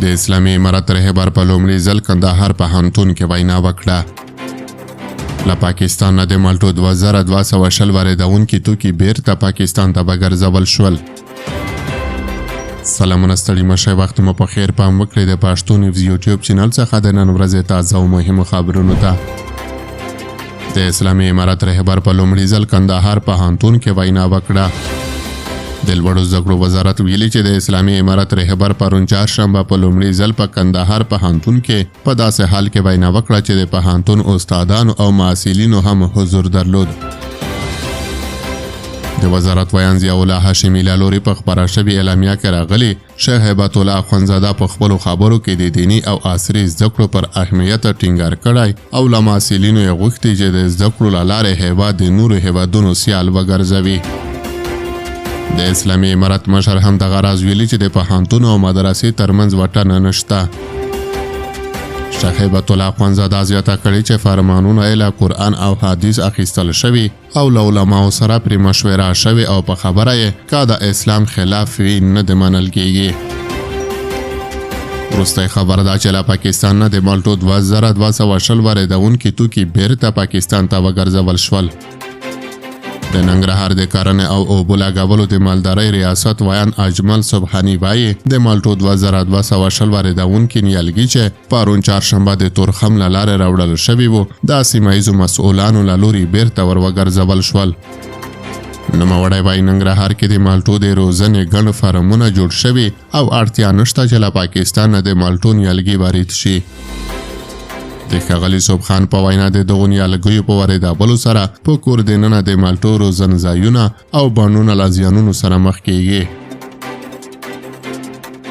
د اسلامي امارت رهبر په لومړي ځل کندهار پوهنتون کې وینا وکړه. له پاکستان نه د مالټو 2220 واردونکي توکي بیرته پاکستان ته وګرځول شول. سلامونه ستړي مشه، وخت مو په خیر. پام وکړئ د پښتو نیوز یوټیوب چینل څخه د نن ورځې تازه او مهمو خبرونو ته. د اسلامي امارت رهبر په لومړي ځل کندهار پوهنتون کې وینا وکړه. د لوړو زده کړو وزارت ویلي چې د اسلامي امارت رهبر پرون چهارشنبه په لومړي ځل په کندهار پوهنتون کې په داسې حال کې وینا وکړه چې د پوهنتون استادانو او محصلینو هم حضور درلود. د وزارت ویان ضیاء الله هاشمي له لوري په خپره شوې اعلامیه کې راغلي شیخ هیبت الله اخوندزاده په خپلو خبرو کې د دیني او عصري زده کړو پر اهمیت ټینګار کړی او له محصلینو یې غوښتي چې د زده کړو له لارې هیواد د نورو هیوادونو سیال وګرځوي. د اسلامي امارت مشر هم دغه راز ویلي چې د پوهنتون او مدرسې ترمنځ وټن نشته. شیخ هیبت الله اخوندزاده زیاته کړې چې فرمانونه یې له قرآن او حدیث اخیستل شوي او له علماو سره پرې مشوره شوې او په خبره یې که د اسلام خلاف وي نه د منل کېږي. وروستی خبر دا چې له پاکستان نه د مالټو 2220 واردونکي توکي بیرته پاکستان ته وګرځول شول. د ننګرهار د کرنې او اوبو لګولو د مالدارۍ ریاست ویان اجمل سبحاني وایي د مالټو 2220 واردونکي نیالګي چې پرون چهارشنبه د تورخم له لارې راوړل شوي وو د سیمه ییزو مسؤلانو له لوري بیرته ور وګرځول شول. نوموړی وایي ننګرهار کې د مالټو د روزنې ګڼ فارمونه جوړ شوي او اړتیا نشته چې له پاکستان نه د مالټو نیالګي وارد شي. د ښاغلي صبحان په وینا د دغو نیالګیو په واردولو سره په کور دننه د مالټو روزنځایونه او بڼونه له زیانونو سره مخ کیږي.